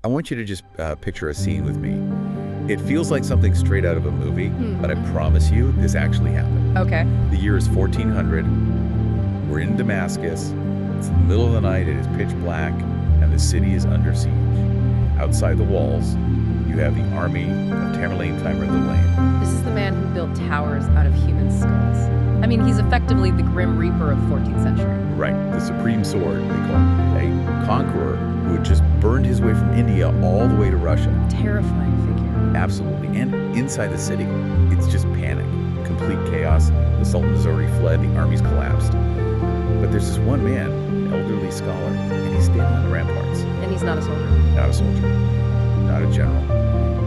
I want you to just picture a scene with me. It feels like something straight out of a movie, but I promise you, this actually happened. Okay. The year is 1400. We're in Damascus. It's in the middle of the night. It is pitch black, and the city is under siege. Outside the walls, you have the army of Tamerlane. This is the man who built towers out of human skulls. I mean, he's effectively the Grim Reaper of the 14th century. Right, the supreme sword, they call him. A conqueror who had just burned his way from India all the way to Russia. Terrifying figure. Absolutely. And inside the city, it's just panic, complete chaos. The Sultan has already fled, the army's collapsed. But there's this one man, an elderly scholar, and he's standing on the ramparts. And he's not a soldier. Not a soldier, not a general.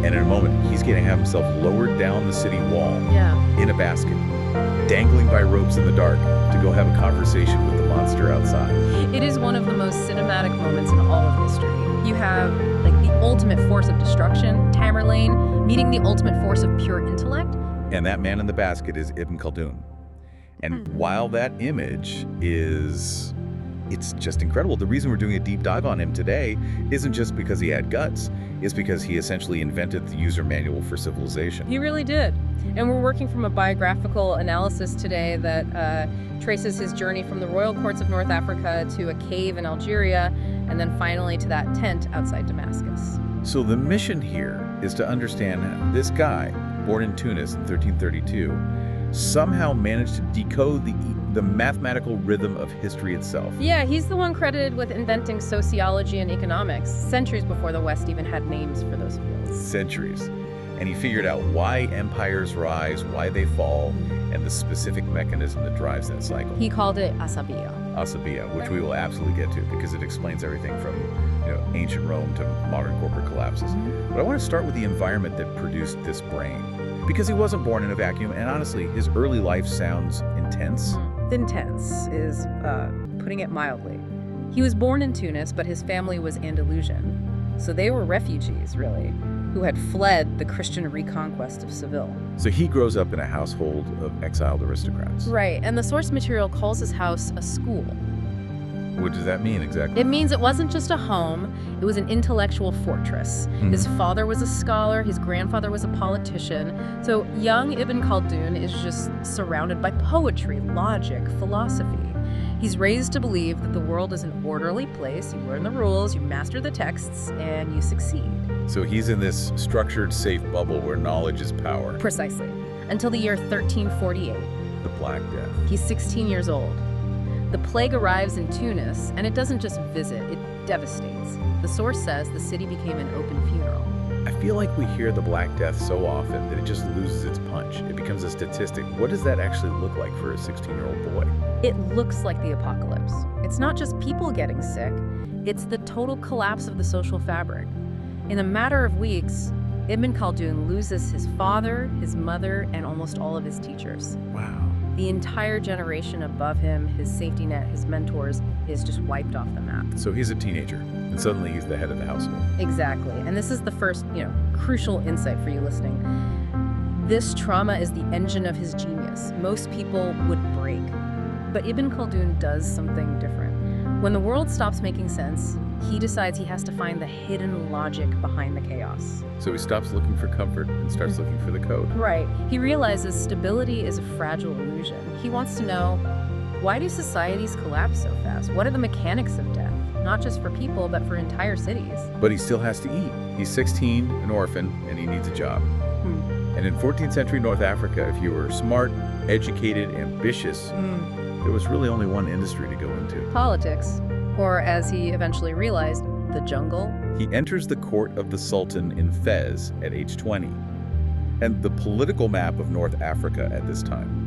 And in a moment, he's going to have himself lowered down the city wall in a basket, dangling by ropes in the dark to go have a conversation with the monster outside. It is one of the most cinematic moments in all of history. You have like the ultimate force of destruction, Tamerlane, meeting the ultimate force of pure intellect. And that man in the basket is Ibn Khaldun. And while that image is, it's just incredible. The reason we're doing a deep dive on him today isn't just because he had guts, it's because he essentially invented the user manual for civilization. He really did. And we're working from a biographical analysis today that traces his journey from the royal courts of North Africa to a cave in Algeria, and then finally to that tent outside Damascus. So the mission here is to understand how this guy, born in Tunis in 1332, somehow managed to decode the mathematical rhythm of history itself. Yeah, he's the one credited with inventing sociology and economics, centuries before the West even had names for those fields. Centuries. And he figured out why empires rise, why they fall, and the specific mechanism that drives that cycle. He called it Asabiyyah. Asabiyyah, which we will absolutely get to because it explains everything from ancient Rome to modern corporate collapses. But I want to start with the environment that produced this brain. Because he wasn't born in a vacuum, and honestly, his early life sounds intense. Intense is putting it mildly. He was born in Tunis, but his family was Andalusian. So they were refugees, really, who had fled the Christian reconquest of Seville. So he grows up in a household of exiled aristocrats. Right, and the source material calls his house a school. What does that mean exactly? It means it wasn't just a home, it was an intellectual fortress. His father was a scholar, his grandfather was a politician. So young Ibn Khaldun is just surrounded by poetry, logic, philosophy. He's raised to believe that the world is an orderly place. You learn the rules, you master the texts, and you succeed. So he's in this structured, safe bubble where knowledge is power. Precisely. Until the year 1348. The Black Death. He's 16 years old. The plague arrives in Tunis, and it doesn't just visit, it devastates. The source says the city became an open funeral. I feel like we hear the Black Death so often that it just loses its punch. It becomes a statistic. What does that actually look like for a 16-year-old boy? It looks like the apocalypse. It's not just people getting sick, it's the total collapse of the social fabric. In a matter of weeks, Ibn Khaldun loses his father, his mother, and almost all of his teachers. Wow. The entire generation above him, his safety net, his mentors, is just wiped off the map. So he's a teenager, and suddenly he's the head of the household. Exactly. And this is the first, crucial insight for you listening. This trauma is the engine of his genius. Most people would break. But Ibn Khaldun does something different. When the world stops making sense, he decides he has to find the hidden logic behind the chaos. So he stops looking for comfort and starts looking for the code. Right. He realizes stability is a fragile illusion. He wants to know, why do societies collapse so fast? What are the mechanics of death? Not just for people, but for entire cities. But he still has to eat. He's 16, an orphan, and he needs a job. And in 14th century North Africa, if you were smart, educated, ambitious, there was really only one industry to go into. Politics. Or as he eventually realized, the jungle. He enters the court of the Sultan in Fez at age 20. And the political map of North Africa at this time,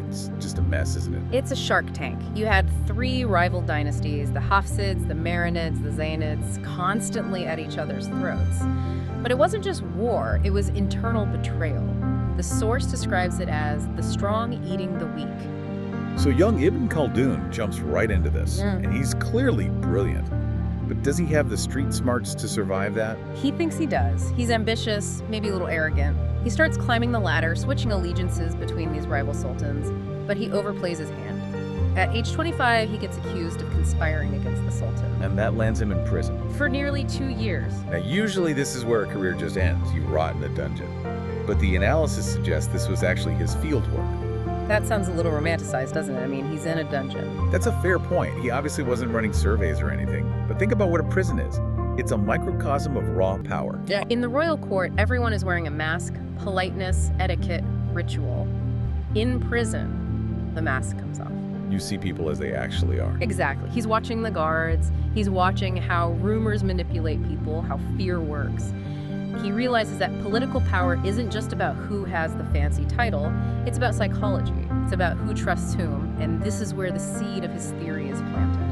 it's just a mess, isn't it? It's a shark tank. You had three rival dynasties, the Hafsids, the Marinids, the Zainids, constantly at each other's throats. But it wasn't just war, it was internal betrayal. The source describes it as the strong eating the weak. So young Ibn Khaldun jumps right into this, and he's clearly brilliant. But does he have the street smarts to survive that? He thinks he does. He's ambitious, maybe a little arrogant. He starts climbing the ladder, switching allegiances between these rival sultans, but he overplays his hand. At age 25, he gets accused of conspiring against the Sultan. And that lands him in prison. For nearly 2 years. Now, usually this is where a career just ends. You rot in a dungeon. But the analysis suggests this was actually his field work. That sounds a little romanticized, doesn't it? I mean, he's in a dungeon. That's a fair point. He obviously wasn't running surveys or anything. But think about what a prison is. It's a microcosm of raw power. Yeah. In the royal court, everyone is wearing a mask, politeness, etiquette, ritual. In prison, the mask comes off. You see people as they actually are. Exactly. He's watching the guards. He's watching how rumors manipulate people, how fear works. He realizes that political power isn't just about who has the fancy title, it's about psychology. It's about who trusts whom, and this is where the seed of his theory is planted.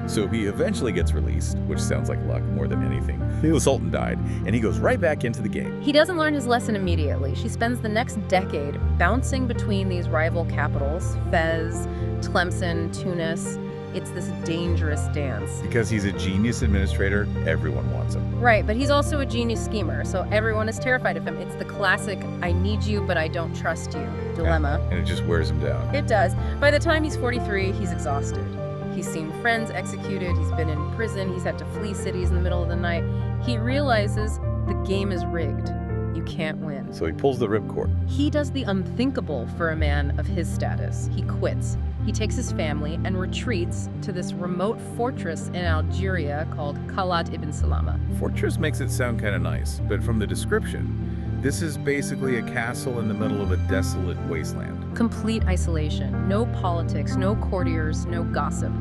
So he eventually gets released, which sounds like luck more than anything. The Sultan died, and he goes right back into the game. He doesn't learn his lesson immediately. She spends the next decade bouncing between these rival capitals, Fez, Tlemcen, Tunis. It's this dangerous dance. Because he's a genius administrator, everyone wants him. Right, but he's also a genius schemer, so everyone is terrified of him. It's the classic, I need you, but I don't trust you dilemma. And it just wears him down. It does. By the time he's 43, he's exhausted. He's seen friends executed, he's been in prison, he's had to flee cities in the middle of the night. He realizes the game is rigged. You can't win. So he pulls the ripcord. He does the unthinkable for a man of his status. He quits. He takes his family and retreats to this remote fortress in Algeria called Khalat ibn Salama. Fortress makes it sound kind of nice, but from the description, this is basically a castle in the middle of a desolate wasteland. Complete isolation. No politics, no courtiers, no gossip.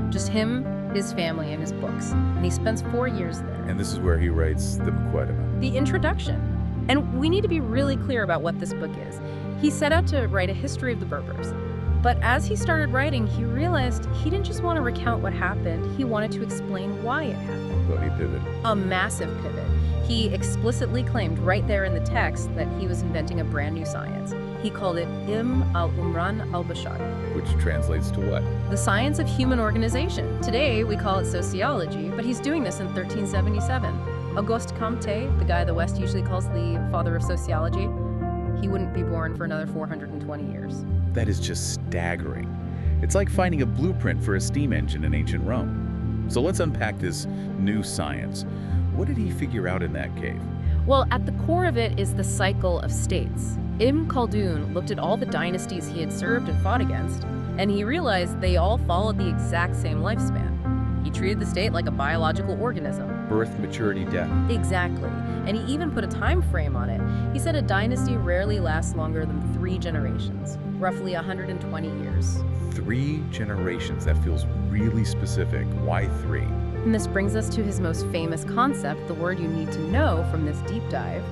Just him, his family, and his books. And he spends 4 years there. And this is where he writes the Muqaddimah. The introduction. And we need to be really clear about what this book is. He set out to write a history of the Berbers. But as he started writing, he realized he didn't just want to recount what happened, he wanted to explain why it happened. So he pivoted. A massive pivot. He explicitly claimed right there in the text that he was inventing a brand new science. He called it al-Umran al-Bashar. Which translates to what? The science of human organization. Today, we call it sociology, but he's doing this in 1377. Auguste Comte, the guy the West usually calls the father of sociology, he wouldn't be born for another 420 years. That is just staggering. It's like finding a blueprint for a steam engine in ancient Rome. So let's unpack this new science. What did he figure out in that cave? Well, at the core of it is the cycle of states. Ibn Khaldun looked at all the dynasties he had served and fought against, and he realized they all followed the exact same lifespan. He treated the state like a biological organism. Birth, maturity, death. Exactly. And he even put a time frame on it. He said a dynasty rarely lasts longer than 3 generations, roughly 120 years. 3 generations. That feels really specific. Why 3? And this brings us to his most famous concept, the word you need to know from this deep dive,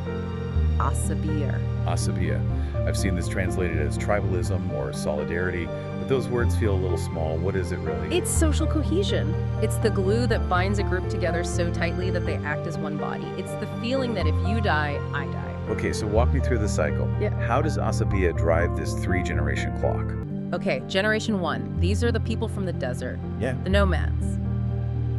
Asabiyyah. Asabiyyah. I've seen this translated as tribalism or solidarity, but those words feel a little small. What is it really? It's social cohesion. It's the glue that binds a group together so tightly that they act as one body. It's the feeling that if you die, I die. Okay, so walk me through the cycle. Yeah. How does Asabiyyah drive this 3-generation clock? Okay, generation 1. These are the people from the desert. Yeah. The nomads.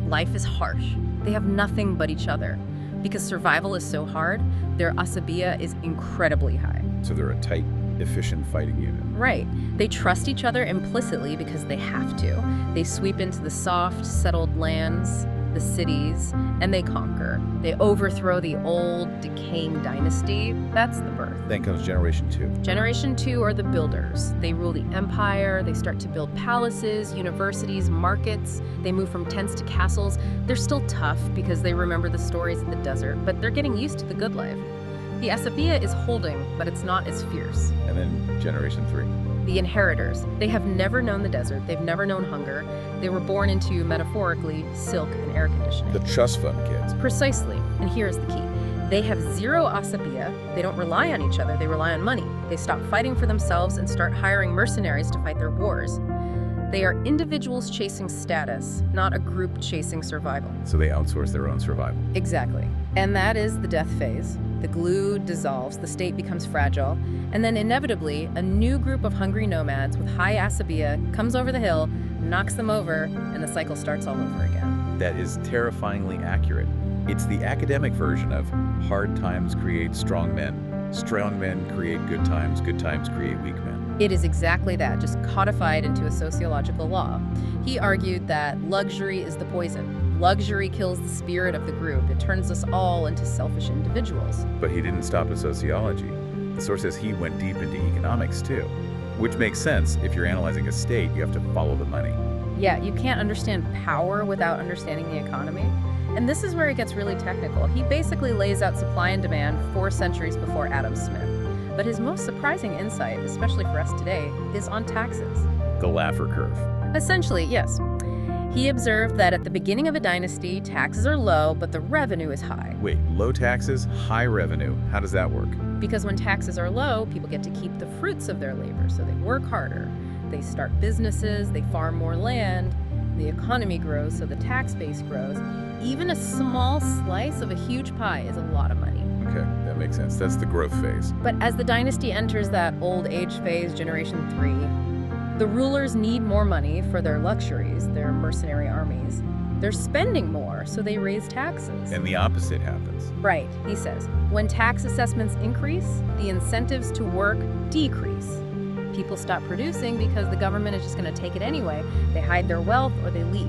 Life is harsh. They have nothing but each other. Because survival is so hard, their Asabiyyah is incredibly high. So they're a tight, efficient fighting unit. Right. They trust each other implicitly because they have to. They sweep into the soft, settled lands, the cities, and they conquer. They overthrow the old, decaying dynasty. That's the birth. Then comes generation 2. Generation 2 are the builders. They rule the empire. They start to build palaces, universities, markets. They move from tents to castles. They're still tough because they remember the stories in the desert, but they're getting used to the good life. The Asabiyyah is holding, but it's not as fierce. And then generation 3. The inheritors. They have never known the desert. They've never known hunger. They were born into, metaphorically, silk and air conditioning. The trust fund kids. Precisely. And here's the key. They have 0 Asabiyyah. They don't rely on each other. They rely on money. They stop fighting for themselves and start hiring mercenaries to fight their wars. They are individuals chasing status, not a group chasing survival. So they outsource their own survival. Exactly. And that is the death phase. The glue dissolves, the state becomes fragile, and then inevitably, a new group of hungry nomads with high Asabiyyah comes over the hill, knocks them over, and the cycle starts all over again. That is terrifyingly accurate. It's the academic version of hard times create strong men create good times create weak men. It is exactly that, just codified into a sociological law. He argued that luxury is the poison. Luxury kills the spirit of the group. It turns us all into selfish individuals. But he didn't stop at sociology. The source says he went deep into economics too, which makes sense. If you're analyzing a state, you have to follow the money. Yeah, you can't understand power without understanding the economy. And this is where it gets really technical. He basically lays out supply and demand 4 centuries before Adam Smith. But his most surprising insight, especially for us today, is on taxes. The Laffer curve. Essentially, yes. He observed that at the beginning of a dynasty, taxes are low, but the revenue is high. Wait, low taxes, high revenue. How does that work? Because when taxes are low, people get to keep the fruits of their labor, so they work harder. They start businesses, they farm more land, the economy grows, so the tax base grows. Even a small slice of a huge pie is a lot of money. Okay, that makes sense. That's the growth phase. But as the dynasty enters that old age phase, generation 3, the rulers need more money for their luxuries, their mercenary armies. They're spending more, so they raise taxes. And the opposite happens. Right, he says. When tax assessments increase, the incentives to work decrease. People stop producing because the government is just going to take it anyway. They hide their wealth or they leave.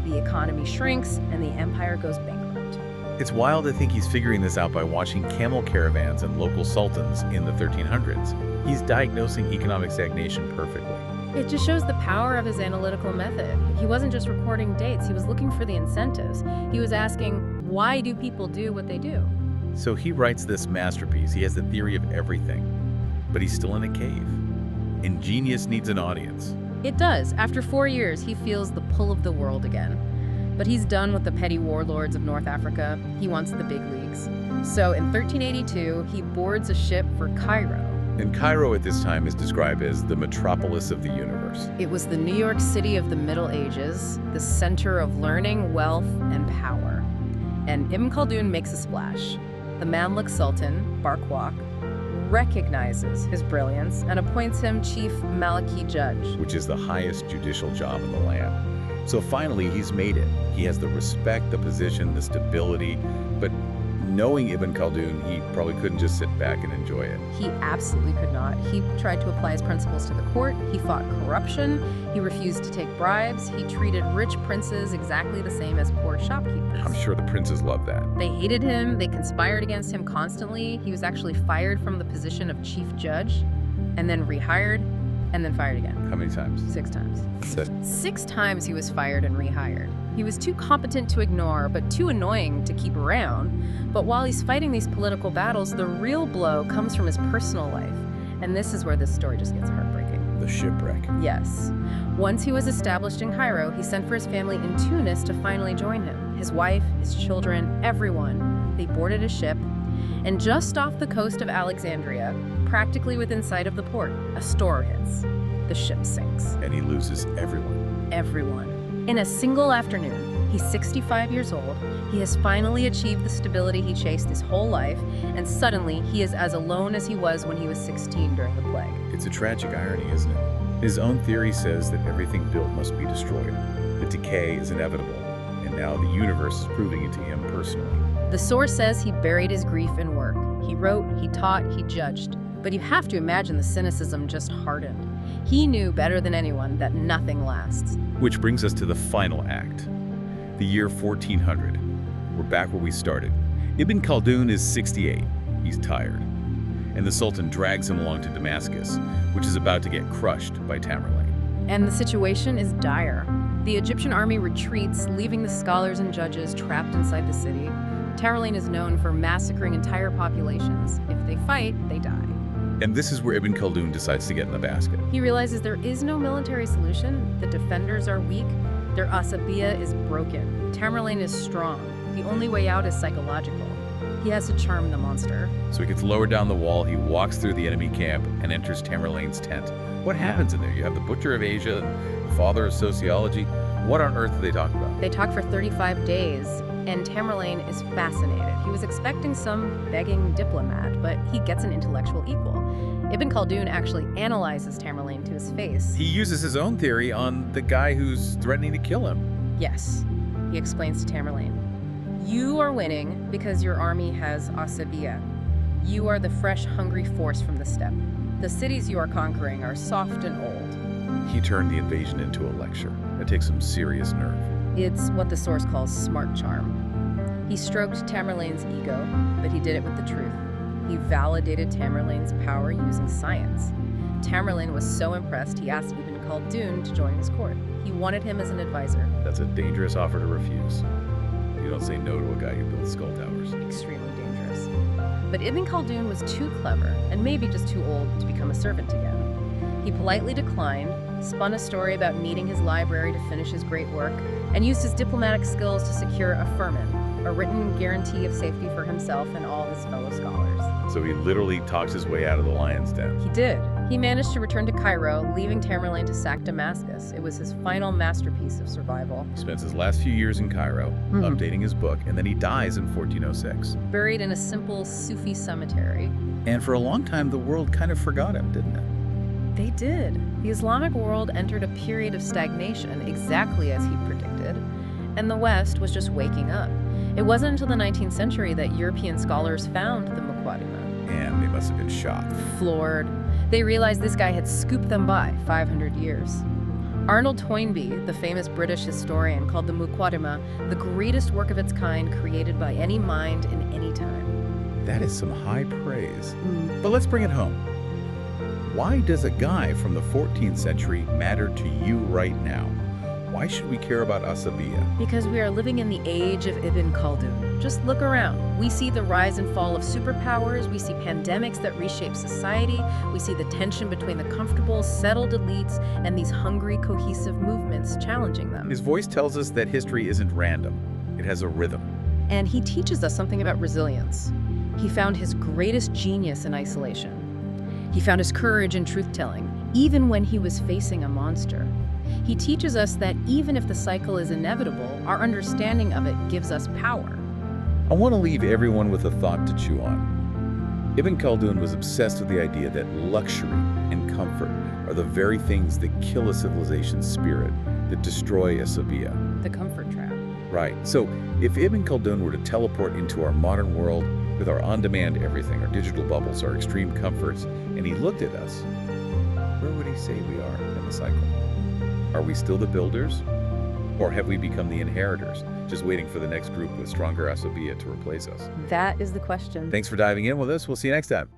The economy shrinks and the empire goes bankrupt. It's wild to think he's figuring this out by watching camel caravans and local sultans in the 1300s. He's diagnosing economic stagnation perfectly. It just shows the power of his analytical method. He wasn't just recording dates, he was looking for the incentives. He was asking, why do people do what they do? So he writes this masterpiece. He has the theory of everything, but he's still in a cave. Ingenious needs an audience. It does. After 4 years, he feels the pull of the world again. But he's done with the petty warlords of North Africa. He wants the big leagues. So in 1382, he boards a ship for Cairo. And Cairo at this time is described as the metropolis of the universe. It was the New York City of the Middle Ages, the center of learning, wealth, and power. And Ibn Khaldun makes a splash. The Mamluk Sultan, Barquaq, recognizes his brilliance and appoints him chief Maliki judge. Which is the highest judicial job in the land. So finally, he's made it. He has the respect, the position, the stability, but knowing Ibn Khaldun, he probably couldn't just sit back and enjoy it. He absolutely could not. He tried to apply his principles to the court. He fought corruption. He refused to take bribes. He treated rich princes exactly the same as poor shopkeepers. I'm sure the princes love that. They hated him. They conspired against him constantly. He was actually fired from the position of chief judge and then rehired and then fired again. How many times? 6 times. 6. 6 times he was fired and rehired. He was too competent to ignore, but too annoying to keep around. But while he's fighting these political battles, the real blow comes from his personal life. And this is where this story just gets heartbreaking. The shipwreck. Yes. Once he was established in Cairo, he sent for his family in Tunis to finally join him. His wife, his children, everyone. They boarded a ship. And just off the coast of Alexandria, practically within sight of the port, a storm hits. The ship sinks. And he loses everyone. Everyone. In a single afternoon, he's 65 years old. He has finally achieved the stability he chased his whole life, and suddenly he is as alone as he was when he was 16 during the plague. It's a tragic irony, isn't it? His own theory says that everything built must be destroyed. The decay is inevitable, and now the universe is proving it to him personally. The source says he buried his grief in work. He wrote, he taught, he judged. But you have to imagine the cynicism just hardened. He knew better than anyone that nothing lasts. Which brings us to the final act. The year 1400. We're back where we started. Ibn Khaldun is 68. He's tired. And the Sultan drags him along to Damascus, which is about to get crushed by Tamerlane. And the situation is dire. The Egyptian army retreats, leaving the scholars and judges trapped inside the city. Tamerlane is known for massacring entire populations. If they fight, they die. And this is where Ibn Khaldun decides to get in the basket. He realizes there is no military solution. The defenders are weak. Their Asabiyyah is broken. Tamerlane is strong. The only way out is psychological. He has to charm the monster. So he gets lowered down the wall, he walks through the enemy camp, and enters Tamerlane's tent. What happens in there? You have the Butcher of Asia, the father of sociology. What on earth do they talk about? They talk for 35 days, and Tamerlane is fascinated. He was expecting some begging diplomat, but he gets an intellectual equal. Ibn Khaldun actually analyzes Tamerlane to his face. He uses his own theory on the guy who's threatening to kill him. Yes, he explains to Tamerlane. You are winning because your army has Asabiyyah. You are the fresh, hungry force from the steppe. The cities you are conquering are soft and old. He turned the invasion into a lecture. It takes some serious nerve. It's what the source calls smart charm. He stroked Tamerlane's ego, but he did it with the truth. He validated Tamerlane's power using science. Tamerlane was so impressed, he asked Ibn Khaldun to join his court. He wanted him as an advisor. That's a dangerous offer to refuse. You don't say no to a guy who builds skull towers. Extremely dangerous. But Ibn Khaldun was too clever, and maybe just too old to become a servant again. He politely declined, spun a story about needing his library to finish his great work, and used his diplomatic skills to secure a firman, a written guarantee of safety for himself and all his fellow scholars. So he literally talks his way out of the lion's den. He did. He managed to return to Cairo, leaving Tamerlane to sack Damascus. It was his final masterpiece of survival. He spends his last few years in Cairo, updating his book, and then he dies in 1406. Buried in a simple Sufi cemetery. And for a long time, the world kind of forgot him, didn't it? They did. The Islamic world entered a period of stagnation, exactly as he predicted, and the West was just waking up. It wasn't until the 19th century that European scholars found the Muqaddimah. And they must have been shocked. Floored. They realized this guy had scooped them by 500 years. Arnold Toynbee, the famous British historian, called the Muqaddimah the greatest work of its kind created by any mind in any time. That is some high praise. But let's bring it home. Why does a guy from the 14th century matter to you right now? Why should we care about Asabiyyah? Because we are living in the age of Ibn Khaldun. Just look around. We see the rise and fall of superpowers. We see pandemics that reshape society. We see the tension between the comfortable, settled elites and these hungry, cohesive movements challenging them. His voice tells us that history isn't random. It has a rhythm. And he teaches us something about resilience. He found his greatest genius in isolation. He found his courage in truth-telling, even when he was facing a monster. He teaches us that even if the cycle is inevitable, our understanding of it gives us power. I want to leave everyone with a thought to chew on. Ibn Khaldun was obsessed with the idea that luxury and comfort are the very things that kill a civilization's spirit, that destroy Asabiyyah. The comfort trap. Right. So if Ibn Khaldun were to teleport into our modern world with our on-demand everything, our digital bubbles, our extreme comforts, and he looked at us, where would he say we are in the cycle? Are we still the builders? Or have we become the inheritors, just waiting for the next group with stronger Asabiyyah to replace us? That is the question. Thanks for diving in with us. We'll see you next time.